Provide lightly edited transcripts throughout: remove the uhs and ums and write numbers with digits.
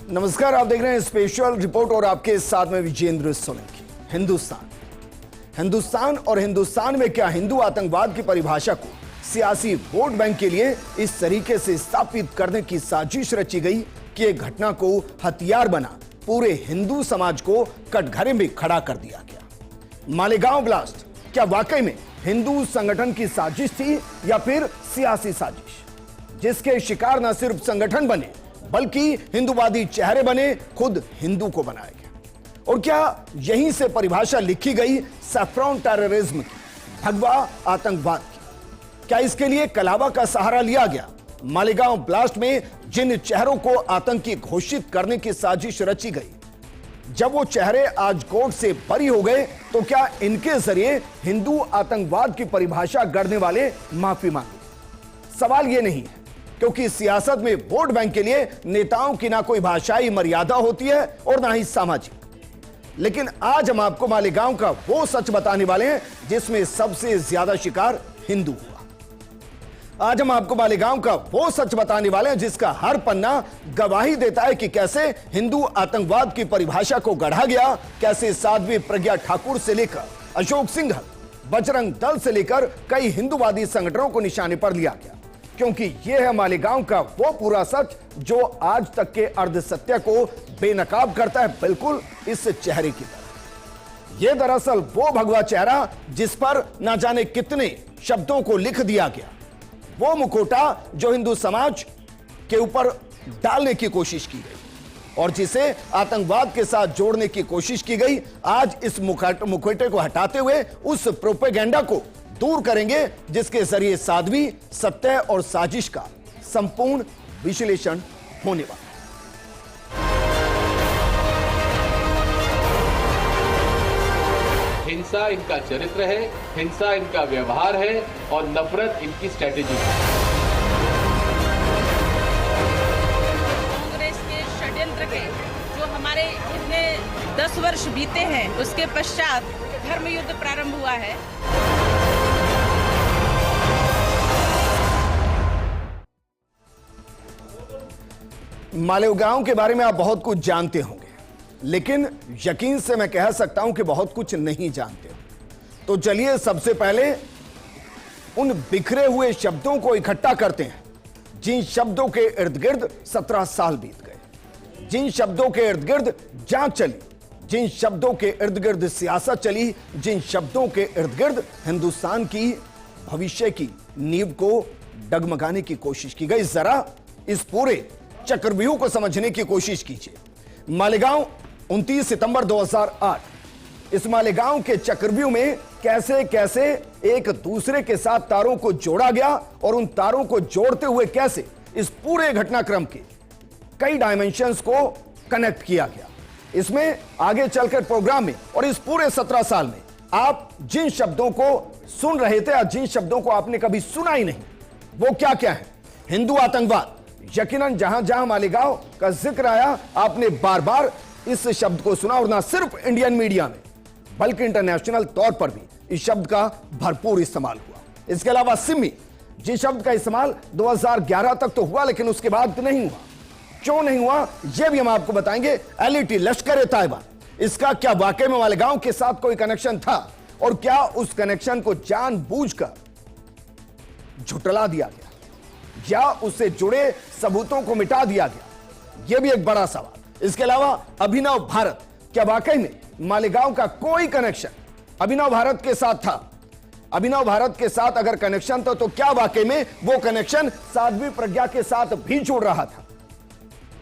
नमस्कार, आप देख रहे हैं स्पेशल रिपोर्ट और आपके साथ में विजेंद्र सोलंकी। हिंदुस्तान और हिंदुस्तान में क्या हिंदू आतंकवाद की परिभाषा को सियासी वोट बैंक के लिए इस तरीके से स्थापित करने की साजिश रची गई कि एक घटना को हथियार बना पूरे हिंदू समाज को कटघरे में खड़ा कर दिया गया। मालेगांव ब्लास्ट क्या वाकई में हिंदू संगठन की साजिश थी या फिर सियासी साजिश, जिसके शिकार न सिर्फ संगठन बने बल्कि हिंदूवादी चेहरे बने, खुद हिंदू को बनाया गया। और क्या यहीं से परिभाषा लिखी गई सैफ्रॉन टेररिज्म की, भगवा आतंकवाद की? क्या इसके लिए कलावा का सहारा लिया गया? मालेगांव ब्लास्ट में जिन चेहरों को आतंकी घोषित करने की साजिश रची गई, जब वो चेहरे आज कोर्ट से बरी हो गए तो क्या इनके जरिए हिंदू आतंकवाद की परिभाषा गढ़ने वाले माफी मांगे? सवाल यह नहीं है, क्योंकि सियासत में वोट बैंक के लिए नेताओं की ना कोई भाषाई मर्यादा होती है और ना ही सामाजिक। लेकिन आज हम आपको मालेगांव का वो सच बताने वाले हैं जिसमें सबसे ज्यादा शिकार हिंदू हुआ। आज हम आपको मालेगांव का वो सच बताने वाले हैं जिसका हर पन्ना गवाही देता है कि कैसे हिंदू आतंकवाद की परिभाषा को गढ़ा गया, कैसे साध्वी प्रज्ञा ठाकुर से लेकर अशोक सिंघल, बजरंग दल से लेकर कई हिंदूवादी संगठनों को निशाने पर लिया गया। क्योंकि यह है मालेगांव का वो पूरा सच जो आज तक के अर्ध सत्य को बेनकाब करता है, बिल्कुल इस चेहरे की तरह। यह दरअसल वो भगवा चेहरा जिस पर ना जाने कितने शब्दों को लिख दिया गया, वो मुखौटा जो हिंदू समाज के ऊपर डालने की कोशिश की गई और जिसे आतंकवाद के साथ जोड़ने की कोशिश की गई। आज इस मुखौटे को हटाते हुए उस प्रोपेगेंडा को दूर करेंगे जिसके जरिए साध्वी, सत्य और साजिश का संपूर्ण विश्लेषण होने वाला। हिंसा इनका चरित्र है, हिंसा इनका व्यवहार है और नफरत इनकी स्ट्रेटेजी है। कांग्रेस के षड्यंत्र के जो हमारे इतने 10 वर्ष बीते हैं, उसके पश्चात धर्म युद्ध प्रारंभ हुआ है। मालेगांव के बारे में आप बहुत कुछ जानते होंगे, लेकिन यकीन से मैं कह सकता हूं कि बहुत कुछ नहीं जानते हो। तो चलिए सबसे पहले उन बिखरे हुए शब्दों को इकट्ठा करते हैं जिन शब्दों के इर्द गिर्द 17 साल बीत गए, जिन शब्दों के इर्द गिर्द जांच चली, जिन शब्दों के इर्द गिर्द सियासत चली, जिन शब्दों के इर्द गिर्द हिंदुस्तान की भविष्य की नींव को डगमगाने की कोशिश की गई। जरा इस पूरे चक्रव्यूह को समझने की कोशिश कीजिए। मालेगांव 29 सितंबर 2008। इस मालेगांव के चक्रव्यूह में कैसे कैसे एक दूसरे के साथ तारों को जोड़ा गया और उन तारों को जोड़ते हुए कैसे इस पूरे घटनाक्रम के कई डायमेंशंस को कनेक्ट किया गया। इसमें आगे चलकर प्रोग्राम में और इस पूरे 17 साल में आप जिन शब्दों को सुन रहे थे या जिन शब्दों को आपने कभी सुना ही नहीं, वो क्या क्या है? हिंदू आतंकवाद। यकीनन जहां जहां मालेगांव का जिक्र आया, आपने बार बार इस शब्द को सुना और ना सिर्फ इंडियन मीडिया में बल्कि इंटरनेशनल तौर पर भी इस शब्द का भरपूर इस्तेमाल हुआ। इसके अलावा सिमी, जिस शब्द का इस्तेमाल 2011 तक तो हुआ लेकिन उसके बाद नहीं हुआ। क्यों नहीं हुआ यह भी हम आपको बताएंगे। एलईटी, लश्कर तैयबा, इसका क्या वाकई में मालेगांव के साथ कोई कनेक्शन था और क्या उस कनेक्शन को जानबूझकर झुटला दिया गया या उससे जुड़े सबूतों को मिटा दिया गया? यह भी एक बड़ा सवाल। इसके अलावा अभिनव भारत, क्या वाकई में मालेगांव का कोई कनेक्शन अभिनव भारत के साथ था? अभिनव भारत के साथ अगर कनेक्शन था तो क्या वाकई में वो कनेक्शन साध्वी प्रज्ञा के साथ भी जुड़ रहा था?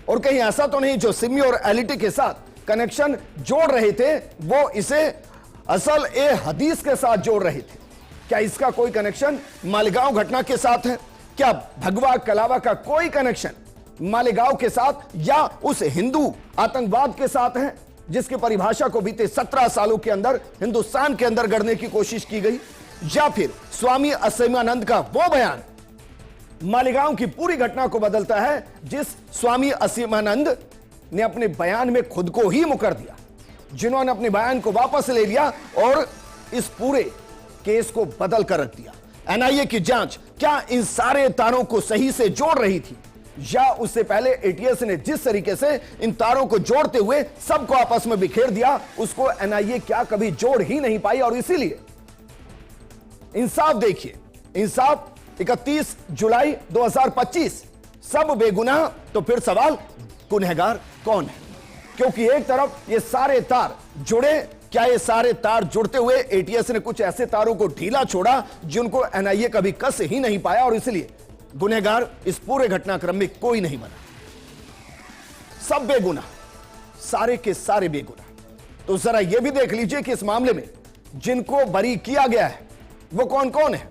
और कहीं ऐसा तो नहीं जो सिमी और एलईटी के साथ कनेक्शन जोड़ रहे थे वो इसे असल ए हदीस के साथ जोड़ रहे थे? क्या इसका कोई कनेक्शन मालेगांव घटना के साथ है? क्या भगवा कलावा का कोई कनेक्शन मालेगांव के साथ या उस हिंदू आतंकवाद के साथ है जिसकी परिभाषा को बीते 17 सालों के अंदर हिंदुस्तान के अंदर गढ़ने की कोशिश की गई? या फिर स्वामी असीमानंद का वो बयान मालेगांव की पूरी घटना को बदलता है, जिस स्वामी असीमानंद ने अपने बयान में खुद को ही मुकर दिया, जिन्होंने अपने बयान को वापस ले लिया और इस पूरे केस को बदल कर रख दिया। एनआईए की जांच क्या इन सारे तारों को सही से जोड़ रही थी? या उससे पहले एटीएस ने जिस तरीके से इन तारों को जोड़ते हुए सबको आपस में बिखेर दिया, उसको एनआईए क्या कभी जोड़ ही नहीं पाई। और इसीलिए इंसाफ देखिए, इंसाफ 31 जुलाई 2025, सब बेगुनाह, तो फिर सवाल गुनहगार कौन है? क्योंकि एक तरफ ये सारे तार जुड़े, क्या ये सारे तार जुड़ते हुए एटीएस ने कुछ ऐसे तारों को ढीला छोड़ा जिनको एनआईए कभी कस ही नहीं पाया, और इसलिए गुनहगार इस पूरे घटनाक्रम में कोई नहीं बना। सब बेगुनाह, सारे के सारे बेगुनाह। तो जरा यह भी देख लीजिए कि इस मामले में जिनको बरी किया गया है वो कौन कौन है।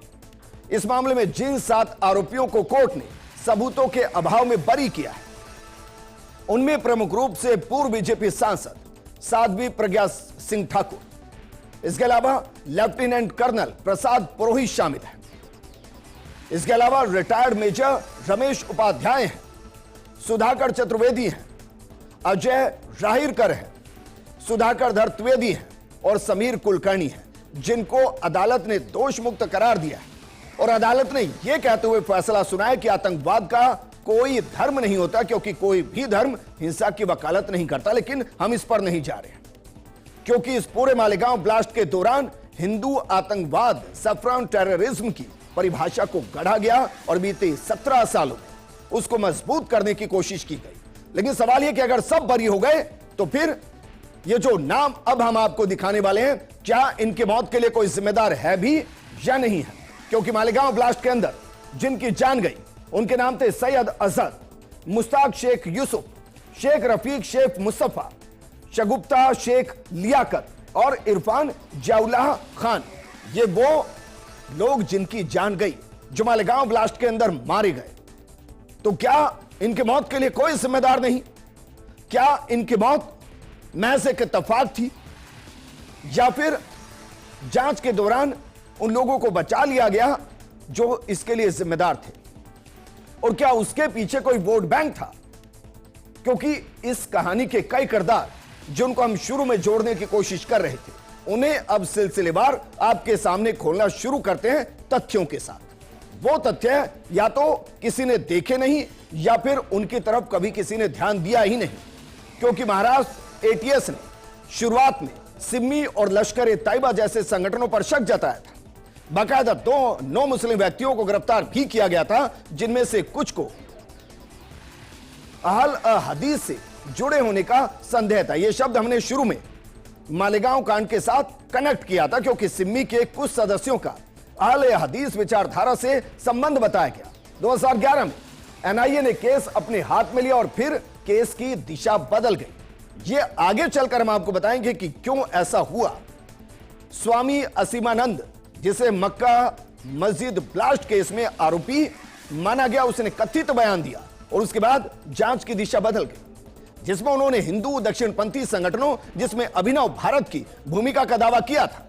इस मामले में जिन 7 आरोपियों को कोर्ट ने सबूतों के अभाव में बरी किया है, उनमें प्रमुख रूप से पूर्व बीजेपी सांसद साध्वी प्रज्ञा सिंह ठाकुर, इसके अलावा लेफ्टिनेंट कर्नल प्रसाद पुरोहित शामिल है। इसके अलावा रिटायर्ड मेजर रमेश उपाध्याय हैं, सुधाकर चतुर्वेदी हैं, अजय राहिरकर हैं, सुधाकर धर त्रिवेदी हैं और समीर कुलकर्णी हैं, जिनको अदालत ने दोष मुक्त करार दिया है। और अदालत ने यह कहते हुए फैसला सुनाया कि आतंकवाद का कोई धर्म नहीं होता, क्योंकि कोई भी धर्म हिंसा की वकालत नहीं करता। लेकिन हम इस पर नहीं जा रहे हैं, क्योंकि इस पूरे मालेगांव ब्लास्ट के दौरान हिंदू आतंकवाद, सैफ्रॉन टेररिज्म की परिभाषा को गढ़ा गया और बीते 17 सालों में उसको मजबूत करने की कोशिश की गई। लेकिन सवाल यह कि अगर सब बरी हो गए तो फिर ये जो नाम अब हम आपको दिखाने वाले हैं, क्या इनके मौत के लिए कोई जिम्मेदार है भी या नहीं है? क्योंकि मालेगांव ब्लास्ट के अंदर जिनकी जान गई उनके नाम थे सैयद अजहर, मुश्ताक शेख यूसुफ, शेख रफीक शेख मुस्तफा, शगुफ्ता शेख लियाकत और इरफान जौलाह खान। ये वो लोग जिनकी जान गई, जो मालेगांव ब्लास्ट के अंदर मारे गए। तो क्या इनके मौत के लिए कोई जिम्मेदार नहीं? क्या इनकी मौत महज एक इत्तेफाक थी, या फिर जांच के दौरान उन लोगों को बचा लिया गया जो इसके लिए जिम्मेदार थे? और क्या उसके पीछे कोई वोट बैंक था? क्योंकि इस कहानी के कई किरदार जिनको हम शुरू में जोड़ने की कोशिश कर रहे थे, उन्हें अब सिलसिलेवार आपके सामने खोलना शुरू करते हैं तथ्यों के साथ। वो तथ्य या तो किसी ने देखे नहीं, या फिर उनकी तरफ कभी किसी ने ध्यान दिया ही नहीं। क्योंकि महाराष्ट्र एटीएस ने शुरुआत में सिमी और लश्कर-ए-तैयबा जैसे संगठनों पर शक जताया था। बाकायदा 2 नौ मुस्लिम व्यक्तियों को गिरफ्तार भी किया गया था, जिनमें से कुछ को अहल हदीस से जुड़े होने का संदेह था। यह शब्द हमने शुरू में मालेगांव कांड के साथ कनेक्ट किया था, क्योंकि सिमी के कुछ सदस्यों का अहल हदीस विचारधारा से संबंध बताया गया। 2011 में एनआईए ने केस अपने हाथ में लिया और फिर केस की दिशा बदल गई। ये आगे चलकर हम आपको बताएंगे कि क्यों ऐसा हुआ। स्वामी असीमानंद, जिसे मक्का मस्जिद ब्लास्ट केस में आरोपी माना गया, उसने कथित बयान दिया और उसके बाद जांच की दिशा बदल गई, जिसमें उन्होंने हिंदू दक्षिणपंथी संगठनों, जिसमें अभिनव भारत की भूमिका का दावा किया था।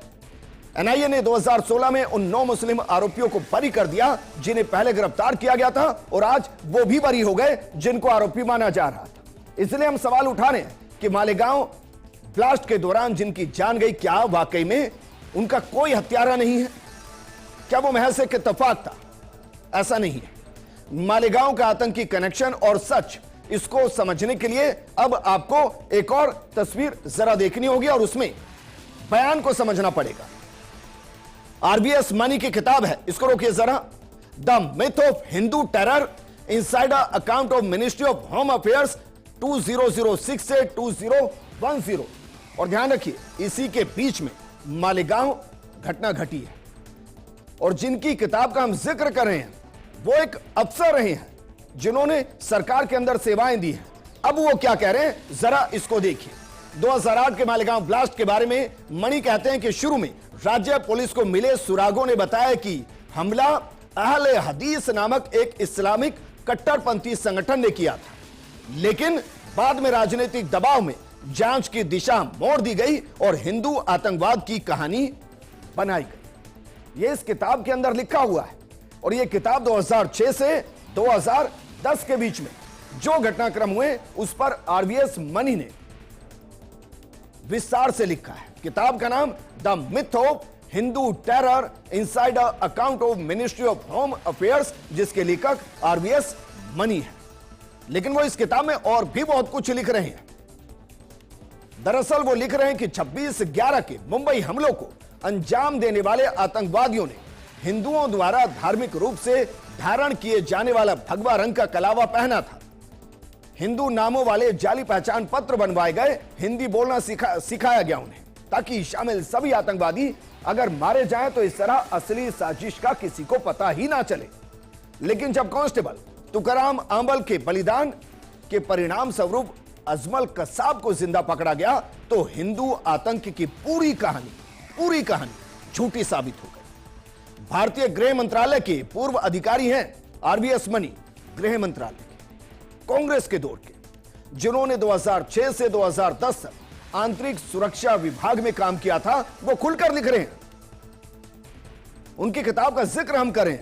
एनआईए ने 2016 में उन 9 मुस्लिम आरोपियों को बरी कर दिया जिन्हें पहले गिरफ्तार किया गया था, और आज वो भी बरी हो गए जिनको आरोपी माना जा रहा था। इसलिए हम सवाल उठा रहे हैं कि मालेगांव ब्लास्ट के दौरान जिनकी जान गई, क्या वाकई में उनका कोई हत्यारा नहीं है? क्या वो महज एक इत्तेफाक था? ऐसा नहीं है। मालेगांव का आतंकी कनेक्शन और सच, इसको समझने के लिए अब आपको एक और तस्वीर जरा देखनी होगी और उसमें बयान को समझना पड़ेगा। आरबीएस मनी की किताब है, इसको रोकिए जरा, the myth of Hindu terror inside account of ministry of home affairs 2006 से 2010। और ध्यान रखिए, इसी के बीच में मालेगांव घटना घटी है, और जिनकी किताब का हम जिक्र कर रहे हैं वो एक अफसर रहे हैं जिन्होंने सरकार के अंदर सेवाएं दी हैं। अब वो क्या कह रहे हैं, जरा इसको देखिए। 2008 के मालेगांव ब्लास्ट के बारे में मणि कहते हैं कि शुरू में राज्य पुलिस को मिले सुरागों ने बताया कि हमला अहले हदीस नामक एक इस्लामिक कट्टरपंथी संगठन ने किया था, लेकिन बाद में राजनीतिक दबाव में जांच की दिशा मोड़ दी गई और हिंदू आतंकवाद की कहानी बनाई गई। यह इस किताब के अंदर लिखा हुआ है, और यह किताब 2006 से 2010 के बीच में जो घटनाक्रम हुए उस पर आरबीएस मनी ने विस्तार से लिखा है। किताब का नाम the myth of Hindu terror inside account of ministry of home affairs, जिसके लेखक आरबीएस मनी है। लेकिन वो इस किताब में और भी बहुत कुछ लिख रहे हैं। दरअसल वो लिख रहे हैं कि 26/11 के मुंबई हमलों को अंजाम देने वाले आतंकवादियों ने हिंदुओं द्वारा धार्मिक रूप से धारण किए जाने वाला भगवा रंग का कलावा पहना था। हिंदू नामों वाले जाली पहचान पत्र बनवाए गए, हिंदी बोलना सिखाया गया उन्हें, ताकि शामिल सभी आतंकवादी अगर मारे जाएं तो इस तरह असली साजिश का किसी को पता ही ना चले। लेकिन जब कांस्टेबल तुकाराम आंबल के बलिदान के परिणाम स्वरूप अजमल कसाब को जिंदा पकड़ा गया तो हिंदू आतंक की पूरी कहानी झूठी साबित हो गई। भारतीय गृह मंत्रालय के पूर्व अधिकारी हैं आरबीएस मनी, गृह मंत्रालय के कांग्रेस के दौर के, जिन्होंने 2006 से 2010 तक आंतरिक सुरक्षा विभाग में काम किया था, वो खुलकर लिख रहे हैं। उनकी किताब का जिक्र हम करें,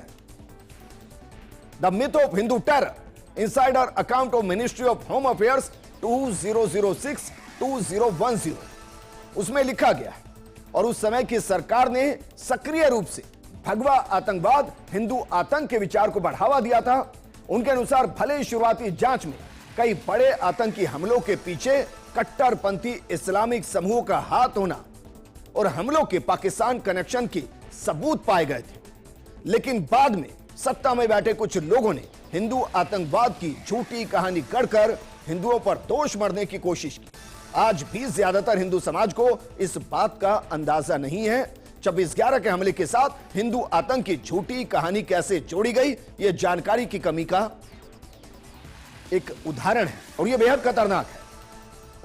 the myth of Hindu terror, insider account of ministry of home affairs 2006-2010, उसमें लिखा गया है। और उस समय की सरकार ने सक्रिय रूप से भगवा आतंकवाद, हिंदू आतंक के विचार को बढ़ावा दिया था। उनके अनुसार भले ही शुरुआती जांच में कई बड़े आतंकी हमलों के पीछे कट्टरपंथी इस्लामिक समूहों का हाथ होना और हमलों के पाकिस्तान कनेक्शन के सबूत पाए गए थे, लेकिन बाद में सत्ता में बैठे कुछ लोगों ने हिंदू आतंकवाद की झूठी कहानी गढ़कर हिंदुओं पर दोष मढ़ने की कोशिश की। आज भी ज्यादातर हिंदू समाज को इस बात का अंदाजा नहीं है। 26/11 के हमले के साथ हिंदू आतंक की झूठी कहानी कैसे जोड़ी गई, यह जानकारी की कमी का एक उदाहरण है और यह बेहद खतरनाक है।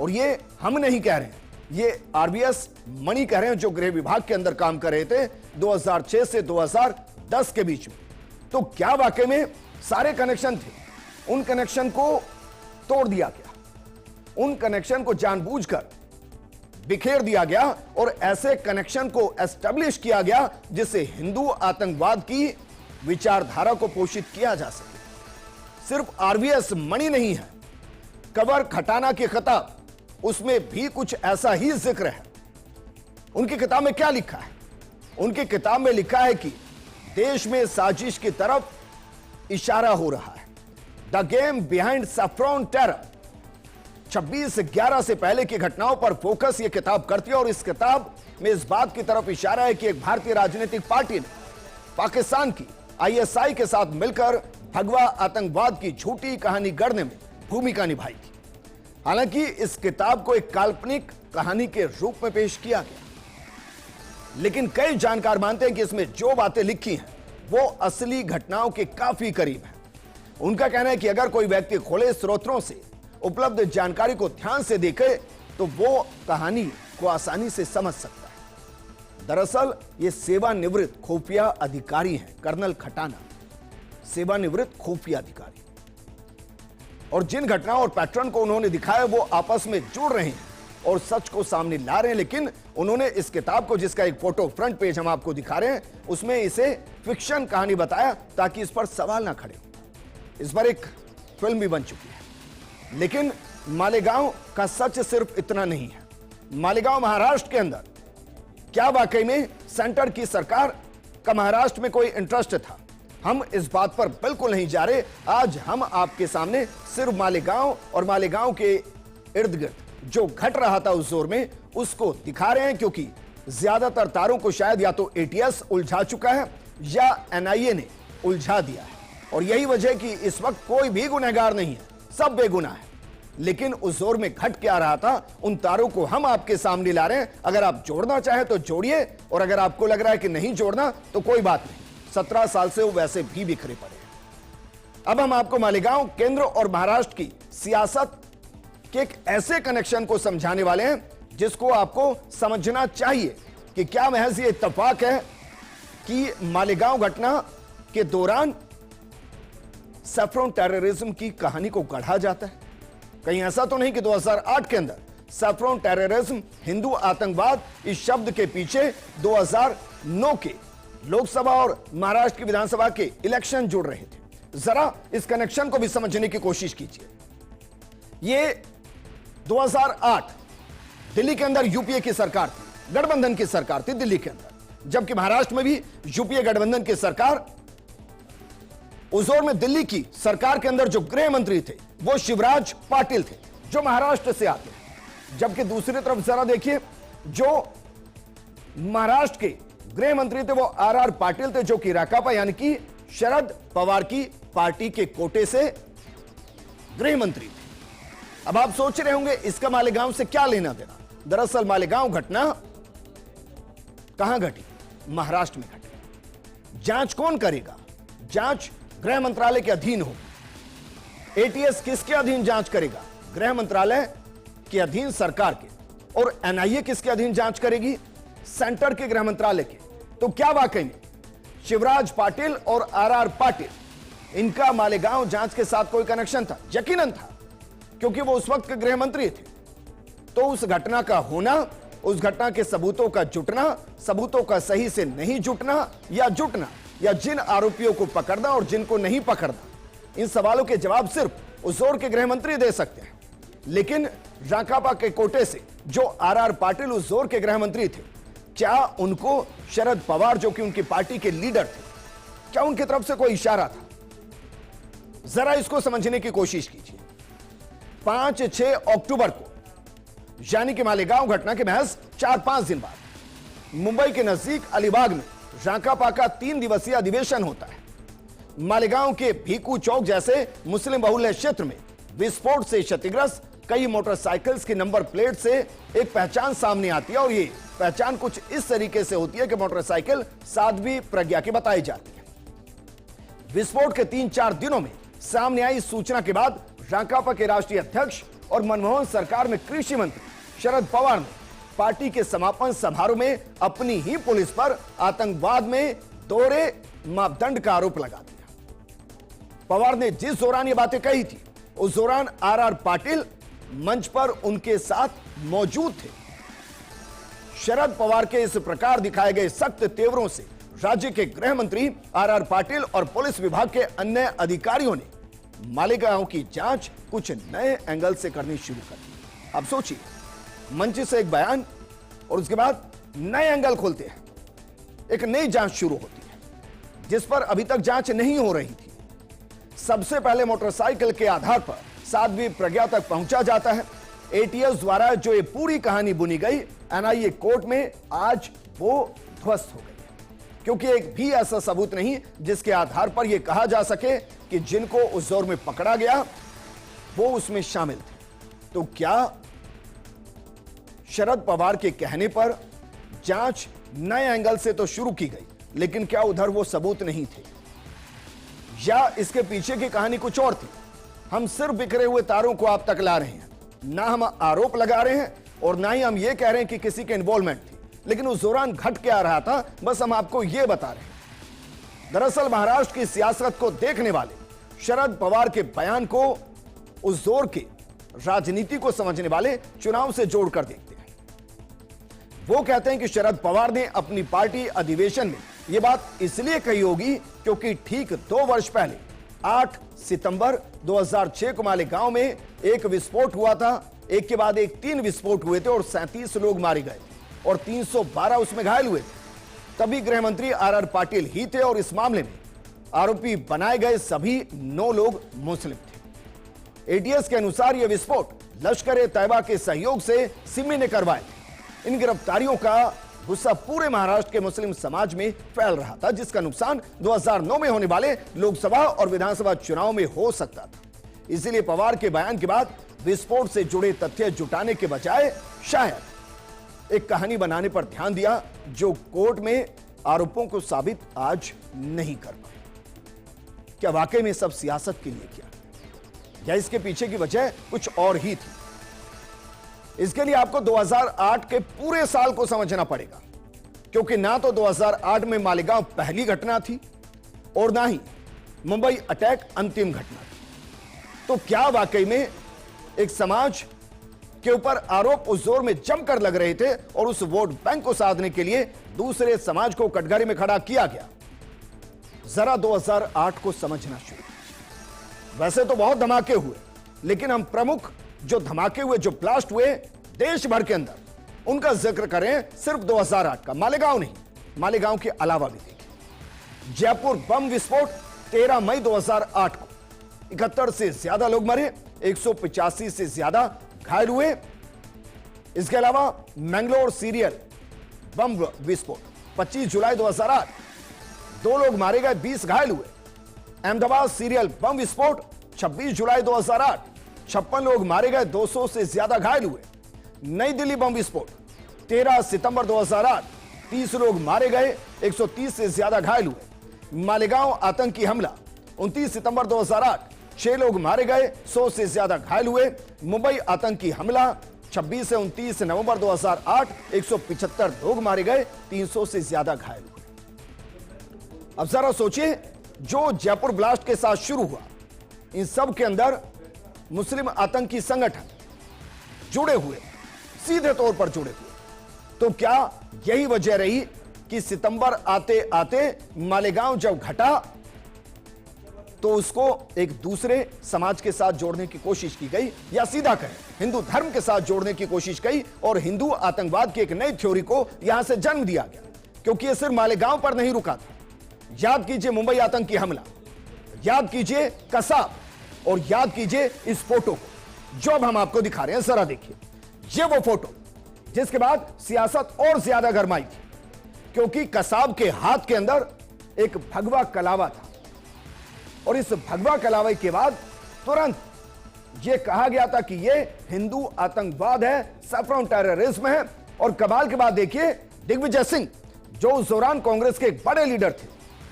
और ये हम नहीं कह रहे हैं, ये आरबीएस मनी कह रहे हैं, जो गृह विभाग के अंदर काम कर रहे थे 2006 से 2010 के बीच में। तो क्या वाकई में सारे कनेक्शन थे? उन कनेक्शन को तोड़ दिया गया, उन कनेक्शन को जानबूझकर बिखेर दिया गया और ऐसे कनेक्शन को एस्टेब्लिश किया गया जिससे हिंदू आतंकवाद की विचारधारा को पोषित किया जा सके। सिर्फ आरबीएस मनी नहीं है, कवर खटाना की किताब, उसमें भी कुछ ऐसा ही जिक्र है। उनकी किताब में क्या लिखा है? उनकी किताब में लिखा है कि देश में साजिश की तरफ इशारा हो रहा है। The game behind saffron terror 26/11 से पहले की घटनाओं पर फोकस यह किताब करती है और इस किताब में इस बात की तरफ इशारा है कि एक भारतीय राजनीतिक पार्टी ने पाकिस्तान की आईएसआई के साथ मिलकर भगवा आतंकवाद की झूठी कहानी गढ़ने में भूमिका निभाई थी। हालांकि इस किताब को एक काल्पनिक कहानी के रूप में पेश किया गया, लेकिन कई जानकार मानते हैं कि इसमें जो बातें लिखी हैं वो असली घटनाओं के काफी करीब है। उनका कहना है कि अगर कोई व्यक्ति खुले स्रोतों से उपलब्ध जानकारी को ध्यान से देखे तो वो कहानी को आसानी से समझ सकता है। दरअसल ये सेवानिवृत्त खुफिया अधिकारी हैं, कर्नल खटाना सेवानिवृत्त खुफिया अधिकारी, और जिन घटनाओं और पैटर्न को उन्होंने दिखाया वो आपस में जुड़ रहे हैं और सच को सामने ला रहे हैं। लेकिन उन्होंने इस किताब को, जिसका एक फोटो फ्रंट पेज हम आपको दिखा रहे हैं, उसमें इसे फिक्शन कहानी बताया ताकि इस पर सवाल ना खड़े हो। इस पर एक फिल्म भी बन चुकी है। लेकिन मालेगांव का सच सिर्फ इतना नहीं है। मालेगांव महाराष्ट्र के अंदर क्या वाकई में सेंटर की सरकार का महाराष्ट्र में कोई इंटरेस्ट था? हम इस बात पर बिल्कुल नहीं जा रहे। आज हम आपके सामने सिर्फ मालेगांव और मालेगांव के इर्द गिर्द जो घट रहा था उस जोर में, उसको दिखा रहे हैं, क्योंकि ज्यादातर तारों को शायद या तो एटीएस उलझा चुका है या एनआईए ने उलझा दिया है। और यही वजह कि इस वक्त कोई भी गुनहगार नहीं है, सब बेगुनाह है। लेकिन उस जोर में घट क्या रहा था, उन तारों को हम आपके सामने ला रहे हैं। अगर आप जोड़ना चाहें तो जोड़िए, और अगर आपको लग रहा है कि नहीं जोड़ना तो कोई बात नहीं। 17 साल से वो वैसे भी बिखरे पड़े हैं। अब हम आपको मालेगांव, केंद्र और महाराष्ट्र की सियासत के एक ऐसे कनेक्शन को समझाने वाले हैं जिसको आपको समझना चाहिए कि क्या महज ये इत्तेफाक है कि मालेगांव घटना के दौरान सैफ्रॉन टेररिज्म की कहानी को गढ़ा जाता है। कहीं ऐसा तो नहीं कि 2008 के अंदर सैफ्रॉन टेररिज्म, हिंदू आतंकवाद, इस शब्द के पीछे 2009 के लोकसभा और महाराष्ट्र की विधानसभा के इलेक्शन जुड़ रहे थे। जरा इस कनेक्शन को भी समझने की कोशिश कीजिए। ये 2008 दिल्ली के अंदर यूपीए की सरकार थी, गठबंधन की सरकार थी दिल्ली के अंदर, जबकि महाराष्ट्र में भी यूपीए गठबंधन की सरकार। उस दौर में दिल्ली की सरकार के अंदर जो गृह मंत्री थे वो शिवराज पाटिल थे जो महाराष्ट्र से आते हैं। जबकि दूसरी तरफ जरा देखिए, जो महाराष्ट्र के गृह मंत्री थे वो आर पाटिल थे, जो कि राकापा यानी कि शरद पवार की पार्टी के कोटे से गृह मंत्री थे। अब आप सोच रहे होंगे इसका मालेगांव से क्या लेना देना। दरअसल मालेगांव घटना कहां घटी? महाराष्ट्र में घटी। जांच कौन करेगा? जांच गृह मंत्रालय के अधीन होगी। एटीएस किसके अधीन जांच करेगा? गृह मंत्रालय के अधीन सरकार के। और एनआईए किसके अधीन जांच करेगी? सेंटर के गृह मंत्रालय के। तो क्या वाकई में शिवराज पाटिल और आर पाटिल इनका मालेगांव जांच के साथ कोई कनेक्शन था? यकीनन था, क्योंकि वो उस वक्त के गृह मंत्री थे। तो उस घटना का होना, उस घटना के सबूतों का जुटना, सबूतों का सही से नहीं जुटना या जिन आरोपियों को पकड़ना और जिनको नहीं पकड़ना, इन सवालों के जवाब सिर्फ उस जोर के गृह मंत्री दे सकते हैं। लेकिन राकापा के कोटे से जो आर पाटिल उस जोर के गृह मंत्री थे, क्या उनको शरद पवार जो कि उनकी पार्टी के लीडर थे, क्या उनकी तरफ से कोई इशारा था? जरा इसको समझने की कोशिश कीजिए। 5-6 अक्टूबर को, यानी कि मालेगांव घटना के महज 4-5 दिन बाद, मुंबई के नजदीक अलीबाग में राकापा का 3 दिवसीय अधिवेशन होता है। मालेगांव के भीकू चौक जैसे मुस्लिम बहुल्य क्षेत्र में विस्फोट से क्षतिग्रस्त कई मोटरसाइकिल्स की नंबर प्लेट से एक पहचान सामने आती है, और ये पहचान कुछ इस तरीके से होती है कि मोटरसाइकिल साध्वी प्रज्ञा की बताई जाती है। विस्फोट के 3-4 दिनों में सामने आई सूचना के बाद राकापा के राष्ट्रीय अध्यक्ष और मनमोहन सरकार में कृषि मंत्री शरद पवार ने पार्टी के समापन समारोह में अपनी ही पुलिस पर आतंकवाद में दोहरे मापदंड का आरोप लगा दिया। पवार ने जिस दौरान ये बातें कही थी, उस दौरान आर पाटिल मंच पर उनके साथ मौजूद थे। शरद पवार के इस प्रकार दिखाए गए सख्त तेवरों से राज्य के गृह मंत्री आर पाटिल और पुलिस विभाग के अन्य अधिकारियों ने मालेगांव की जांच कुछ नए एंगल से करनी शुरू कर दी। अब सोचिए, मंच से एक बयान और उसके बाद नए एंगल खोलते हैं, एक नई जांच शुरू होती है जिस पर अभी तक जांच नहीं हो रही थी। सबसे पहले मोटरसाइकिल के आधार पर साध्वी प्रज्ञा तक पहुंचा जाता है। एटीएस द्वारा जो ये पूरी कहानी बुनी गई एनआईए कोर्ट में, आज वो ध्वस्त हो गई है, क्योंकि एक भी ऐसा सबूत नहीं जिसके आधार पर यह कहा जा सके कि जिनको उस दौर में पकड़ा गया वो उसमें शामिल थे। तो क्या शरद पवार के कहने पर जांच नए एंगल से तो शुरू की गई, लेकिन क्या उधर वो सबूत नहीं थे, या इसके पीछे की कहानी कुछ और थी? हम सिर्फ बिखरे हुए तारों को आप तक ला रहे हैं, ना हम आरोप लगा रहे हैं और ना ही हम ये कह रहे हैं कि किसी के इन्वॉल्वमेंट थी, लेकिन उस दौरान घट के आ रहा था, बस हम आपको यह बता रहे हैं। दरअसल महाराष्ट्र की सियासत को देखने वाले, शरद पवार के बयान को, उस दौर के राजनीति को समझने वाले चुनाव से जोड़कर देखते हैं। वो कहते हैं कि शरद पवार ने अपनी पार्टी अधिवेशन में यह बात इसलिए कही होगी क्योंकि ठीक 2 वर्ष पहले 8 सितंबर 2006 को मालेगांव में एक विस्फोट हुआ था। एक के बाद एक 3 विस्फोट हुए थे और 37 लोग मारे गए और 312 उसमें घायल हुए थे। तभी गृह मंत्री आर पाटिल ही थे और इस मामले में आरोपी बनाए गए सभी 9 लोग मुस्लिम थे। एटीएस के अनुसार यह विस्फोट लश्कर-ए-तैयबा के सहयोग से सिमी ने करवाए थे। इन गिरफ्तारियों का गुस्सा पूरे महाराष्ट्र के मुस्लिम समाज में फैल रहा था, जिसका नुकसान 2009 में होने वाले लोकसभा और विधानसभा चुनाव में हो सकता था। इसलिए पवार के बयान के बाद विस्फोट से जुड़े तथ्य जुटाने के बजाय शायद एक कहानी बनाने पर ध्यान दिया, जो कोर्ट में आरोपों को साबित आज नहीं कर पाए। क्या वाकई में सब सियासत के लिए किया, या इसके पीछे की वजह कुछ और ही थी? इसके लिए आपको 2008 के पूरे साल को समझना पड़ेगा, क्योंकि ना तो 2008 में मालेगांव पहली घटना थी और ना ही मुंबई अटैक अंतिम घटना थी। तो क्या वाकई में एक समाज के ऊपर आरोप उस जोर में जमकर लग रहे थे और उस वोट बैंक को साधने के लिए दूसरे समाज को कटघरे में खड़ा किया गया? जरा 2008 को समझना शुरू कीजिए। वैसे तो बहुत धमाके हुए, लेकिन हम प्रमुख जो धमाके हुए, जो ब्लास्ट हुए देश भर के अंदर, उनका जिक्र करें सिर्फ 2008 का। मालेगांव नहीं, मालेगांव के अलावा भी देखिए। जयपुर बम विस्फोट 13 मई 2008 को 71 से ज्यादा लोग मरे, 185 से ज्यादा घायल हुए। इसके अलावा मैंगलोर सीरियल बम विस्फोट 25 जुलाई 2008, 2 लोग मारे गए, 20 घायल हुए। अहमदाबाद सीरियल बम विस्फोट 26 जुलाई 2008, 56 लोग मारे गए, 200 से ज्यादा घायल हुए। नई दिल्ली बम विस्फोट 13 सितंबर 2008, 30 लोग मारे गए, 130 से ज्यादा घायल हुए। मालेगांव आतंकी हमला 29 सितंबर 2008, 6 लोग मारे गए, 100 से ज्यादा घायल हुए। मुंबई आतंकी हमला 26 से 29 नवंबर 2008, 175 लोग मारे गए, 300 से ज्यादा घायल हुए। अब जरा सोचिए, जो जयपुर ब्लास्ट के साथ शुरू हुआ, इन सब के अंदर मुस्लिम आतंकी संगठन जुड़े हुए, सीधे तौर पर जुड़े हुए। तो क्या यही वजह रही कि सितंबर आते आते मालेगांव जब घटा तो उसको एक दूसरे समाज के साथ जोड़ने की कोशिश की गई, या सीधा कहें हिंदू धर्म के साथ जोड़ने की कोशिश की, और हिंदू आतंकवाद की एक नई थ्योरी को यहां से जन्म दिया गया। क्योंकि यह सिर्फ मालेगांव पर नहीं रुका था। याद कीजिए मुंबई आतंकी हमला, याद कीजिए कसाब, और याद कीजिए इस फोटो को जो अब हम आपको दिखा रहे हैं। जरा देखिए, ये वो फोटो जिसके बाद सियासत और ज्यादा गरमाई थी, क्योंकि कसाब के हाथ के अंदर एक भगवा कलावा था, और इस भगवा कलावे के बाद तुरंत यह कहा गया था कि यह हिंदू आतंकवाद है, सैफ्रॉन टेररिज्म है। और कमाल के बाद देखिए, दिग्विजय सिंह जो उस दौरान कांग्रेस के एक बड़े लीडर थे,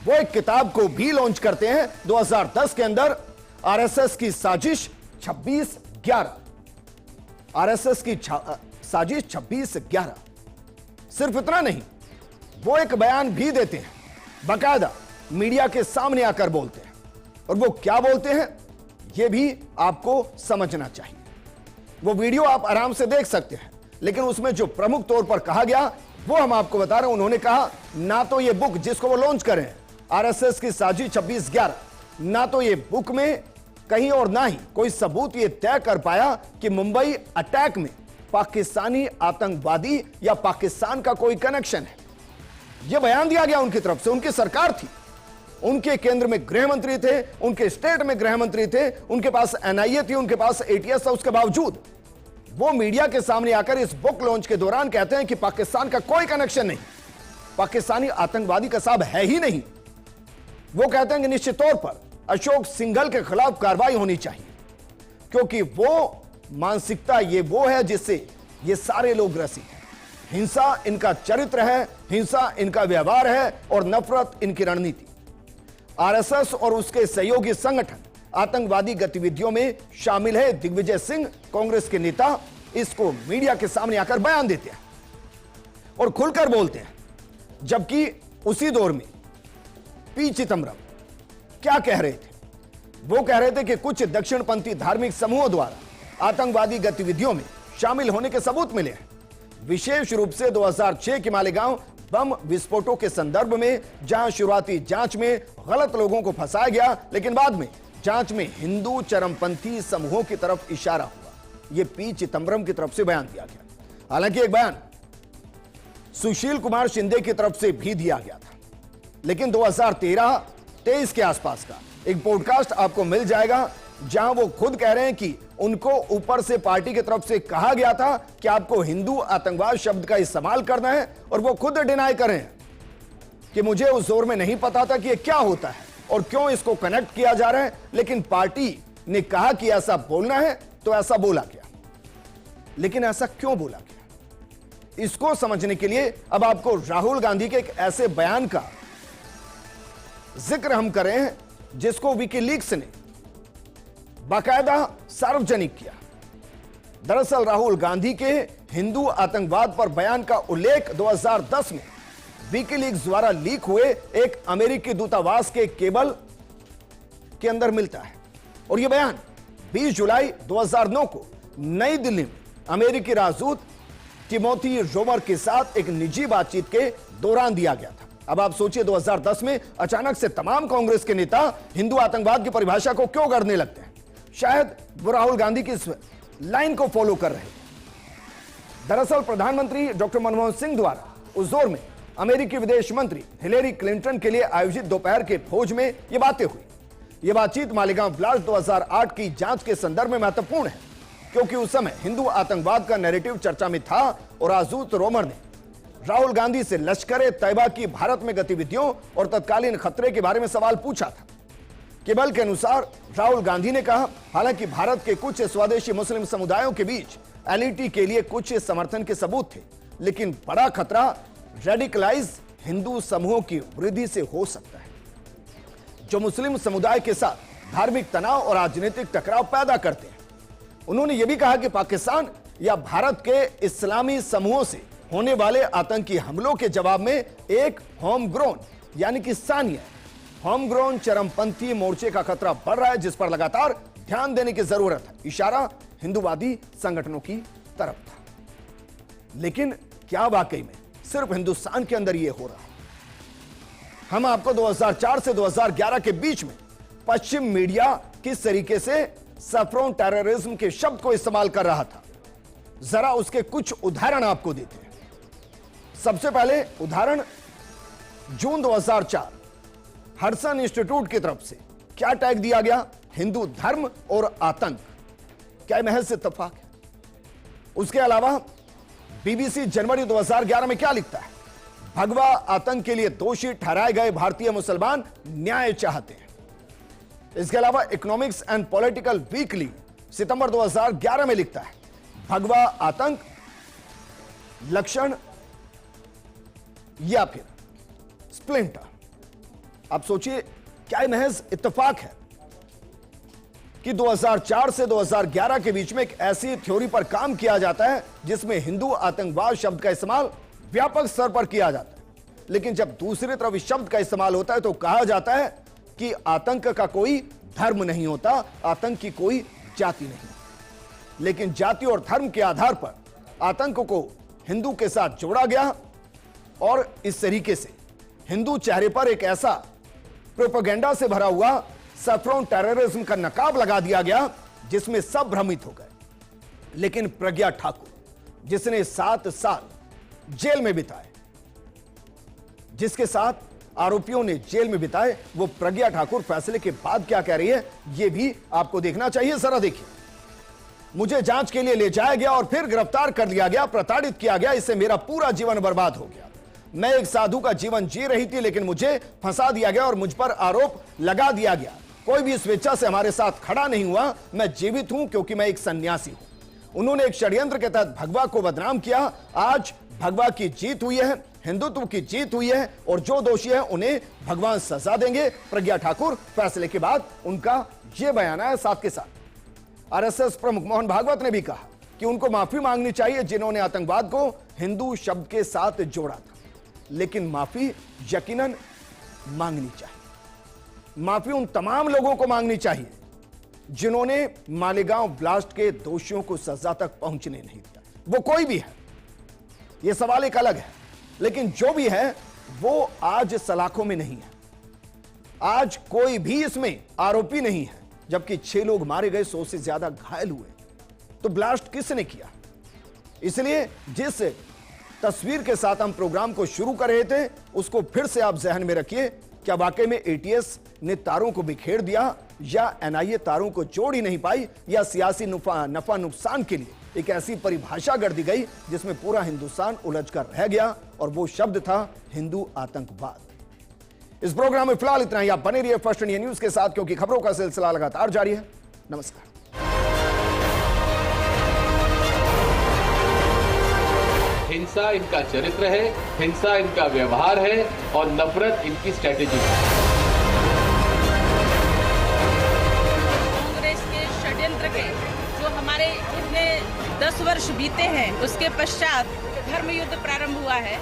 वो एक किताब को भी लॉन्च करते हैं 2010 के अंदर, आरएसएस की साजिश 26/11। आरएसएस की साजिश 26/11। सिर्फ इतना नहीं, वो एक बयान भी देते हैं, बाकायदा मीडिया के सामने आकर बोलते हैं। और वो क्या बोलते हैं, ये भी आपको समझना चाहिए। वो वीडियो आप आराम से देख सकते हैं, लेकिन उसमें जो प्रमुख तौर पर कहा गया वो हम आपको बता रहे हैं। उन्होंने कहा, ना तो ये बुक जिसको वो लॉन्च करें, आरएसएस की साजिश 26/11, ना तो ये बुक में कहीं और ना ही कोई सबूत ये तय कर पाया कि मुंबई अटैक में पाकिस्तानी आतंकवादी या पाकिस्तान का कोई कनेक्शन है। यह बयान दिया गया उनकी तरफ से। उनकी सरकार थी, उनके केंद्र में गृह मंत्री थे, उनके स्टेट में गृह मंत्री थे, उनके पास एनआईए थी, उनके पास एटीएस था। उसके बावजूद वो मीडिया के सामने आकर इस बुक लॉन्च के दौरान कहते हैं कि पाकिस्तान का कोई कनेक्शन नहीं, पाकिस्तानी आतंकवादी कसाब है ही नहीं। वो कहते हैं कि निश्चित तौर पर अशोक सिंघल के खिलाफ कार्रवाई होनी चाहिए, क्योंकि वो मानसिकता ये वो है जिससे ये सारे लोग ग्रसित हैं। हिंसा इनका चरित्र है, हिंसा इनका व्यवहार है, और नफरत इनकी रणनीति। आरएसएस और उसके सहयोगी संगठन आतंकवादी गतिविधियों में शामिल है। दिग्विजय सिंह, कांग्रेस के नेता, इसको मीडिया के सामने आकर बयान देते हैं और खुलकर बोलते हैं। जबकि उसी दौर में पी चिदम्बरम क्या कह रहे थे? वो कह रहे थे कि कुछ दक्षिणपंथी धार्मिक समूहों द्वारा आतंकवादी गतिविधियों में शामिल होने के सबूत मिले हैं, विशेष रूप से 2006 के मालेगांव बम विस्फोटों के संदर्भ में, जहां शुरुआती जांच में गलत लोगों को फंसाया गया, लेकिन बाद में जांच में हिंदू चरमपंथी समूहों की तरफ इशारा हुआ। यह पी चिदम्बरम की तरफ से बयान दिया गया। हालांकि एक बयान सुशील कुमार शिंदे की तरफ से भी दिया गया था, लेकिन 2013-23 के आसपास का एक पॉडकास्ट आपको मिल जाएगा, जहां वो खुद कह रहे हैं कि उनको ऊपर से पार्टी की तरफ से कहा गया था कि आपको हिंदू आतंकवाद शब्द का इस्तेमाल करना है, और वो खुद डिनाई कर रहे हैं कि मुझे उस दौर में नहीं पता था कि ये क्या होता है और क्यों इसको कनेक्ट किया जा रहा है, लेकिन पार्टी ने कहा कि ऐसा बोलना है तो ऐसा बोला गया। लेकिन ऐसा क्यों बोला गया, इसको समझने के लिए अब आपको राहुल गांधी के एक ऐसे बयान का जिक्र हम करें जिसको विकीलीक्स ने बाकायदा सार्वजनिक किया। दरअसल राहुल गांधी के हिंदू आतंकवाद पर बयान का उल्लेख 2010 में विकीलीक्स द्वारा लीक हुए एक अमेरिकी दूतावास के केबल के अंदर मिलता है, और यह बयान 20 जुलाई 2009 को नई दिल्ली में अमेरिकी राजदूत टिमोथी रोमर के साथ एक निजी बातचीत के दौरान दिया गया था। अब आप सोचिए, 2010 में अचानक से तमाम कांग्रेस के नेता हिंदू आतंकवाद की परिभाषा को क्यों करने लगते हैं? शायद वो राहुल गांधी की इस लाइन को फॉलो कर रहे हैं। दरअसल प्रधानमंत्री डॉक्टर मनमोहन सिंह द्वारा उस दौर में अमेरिकी विदेश मंत्री हिलेरी क्लिंटन के लिए आयोजित दोपहर के भोज में ये बातें हुई। यह बातचीत मालेगांव ब्लास्ट 2008 की जांच के संदर्भ में महत्वपूर्ण है, क्योंकि उस समय हिंदू आतंकवाद का नैरेटिव चर्चा में था और आजूत रोमर ने राहुल गांधी से लश्कर तैयबा की भारत में गतिविधियों और तत्कालीन खतरे के बारे में सवाल पूछा था। केबल के अनुसार राहुल गांधी ने कहा, हालांकि भारत के कुछ स्वदेशी मुस्लिम समुदायों के बीच एलईटी के लिए कुछ समर्थन के सबूत थे, लेकिन बड़ा खतरा रेडिकलाइज हिंदू समूहों की वृद्धि से हो सकता है, जो मुस्लिम समुदाय के साथ धार्मिक तनाव और राजनीतिक टकराव पैदा करते हैं। उन्होंने यह भी कहा कि पाकिस्तान या भारत के इस्लामी समूहों से होने वाले आतंकी हमलों के जवाब में एक होम ग्रोन यानी कि स्थानीय होम ग्रोन चरमपंथी मोर्चे का खतरा बढ़ रहा है, जिस पर लगातार ध्यान देने की जरूरत है। इशारा हिंदूवादी संगठनों की तरफ था। लेकिन क्या वाकई में सिर्फ हिंदुस्तान के अंदर यह हो रहा है? हम आपको 2004 से 2011 के बीच में पश्चिम मीडिया किस तरीके से सैफ्रॉन टेररिज्म के शब्द को इस्तेमाल कर रहा था, जरा उसके कुछ उदाहरण आपको देते हैं। सबसे पहले उदाहरण, जून 2004 हडसन इंस्टीट्यूट की तरफ से क्या टैग दिया गया? हिंदू धर्म और आतंक। क्या महज इत्तेफाक है? उसके अलावा बीबीसी जनवरी 2011 में क्या लिखता है? भगवा आतंक के लिए दोषी ठहराए गए भारतीय मुसलमान न्याय चाहते हैं। इसके अलावा इकोनॉमिक्स एंड पॉलिटिकल वीकली सितंबर 2011 में लिखता है, भगवा आतंक लक्षण या फिर स्प्लिंटर। आप सोचिए, क्या महज इत्तेफाक है कि 2004 से 2011 के बीच में एक ऐसी थ्योरी पर काम किया जाता है जिसमें हिंदू आतंकवाद शब्द का इस्तेमाल व्यापक स्तर पर किया जाता है, लेकिन जब दूसरी तरफ इस शब्द का इस्तेमाल होता है तो कहा जाता है कि आतंक का कोई धर्म नहीं होता, आतंक की कोई जाति नहीं। लेकिन जाति और धर्म के आधार पर आतंक को हिंदू के साथ जोड़ा गया और इस तरीके से हिंदू चेहरे पर एक ऐसा प्रोपेगेंडा से भरा हुआ सैफ्रॉन टेररिज्म का नकाब लगा दिया गया जिसमें सब भ्रमित हो गए। लेकिन प्रज्ञा ठाकुर, जिसने 7 साल जेल में बिताए, जिसके साथ आरोपियों ने जेल में बिताए, वो प्रज्ञा ठाकुर फैसले के बाद क्या कह रही है, यह भी आपको देखना चाहिए। जरा देखिए, मुझे जांच के लिए ले जाया गया और फिर गिरफ्तार कर लिया गया, प्रताड़ित किया गया, इससे मेरा पूरा जीवन बर्बाद हो गया। मैं एक साधु का जीवन जी रही थी, लेकिन मुझे फंसा दिया गया और मुझ पर आरोप लगा दिया गया। कोई भी स्वेच्छा से हमारे साथ खड़ा नहीं हुआ। मैं जीवित हूं क्योंकि मैं एक सन्यासी हूं। उन्होंने एक षड्यंत्र के तहत भगवा को बदनाम किया। आज भगवा की जीत हुई है, हिंदुत्व की जीत हुई है और जो दोषी है उन्हें भगवान सजा देंगे। प्रज्ञा ठाकुर फैसले के बाद उनका यह बयान है। साथ के साथ आरएसएस प्रमुख मोहन भागवत ने भी कहा कि उनको माफी मांगनी चाहिए जिन्होंने आतंकवाद को हिंदू शब्द के साथ जोड़ा था, लेकिन माफी यकीनन मांगनी चाहिए। माफी उन तमाम लोगों को मांगनी चाहिए जिन्होंने मालेगांव ब्लास्ट के दोषियों को सजा तक पहुंचने नहीं दिया। वो कोई भी है, यह सवाल एक अलग है, लेकिन जो भी है वो आज सलाखों में नहीं है। आज कोई भी इसमें आरोपी नहीं है, जबकि 6 लोग मारे गए, 100 से ज्यादा घायल हुए। तो ब्लास्ट किसने किया? इसलिए जिस तस्वीर के साथ हम प्रोग्राम को शुरू कर रहे थे उसको फिर से आप जहन में रखिए। क्या वाकई में एटीएस ने तारों को बिखेर दिया या एनआईए तारों को जोड़ ही नहीं पाई, या सियासी नफा नुकसान के लिए एक ऐसी परिभाषा कर दी गई जिसमें पूरा हिंदुस्तान उलझ कर रह गया और वो शब्द था हिंदू आतंकवाद। इस प्रोग्राम में फिलहाल इतना ही। आप बने रहिए फर्स्ट इंडिया न्यूज के साथ, क्योंकि खबरों का सिलसिला लगातार जारी है। नमस्कार। हिंसा इनका चरित्र है, हिंसा इनका व्यवहार है और नफरत इनकी स्ट्रैटेजी है। कांग्रेस के षड्यंत्र के जो हमारे इतने 10 वर्ष बीते हैं, उसके पश्चात धर्म युद्ध प्रारंभ हुआ है।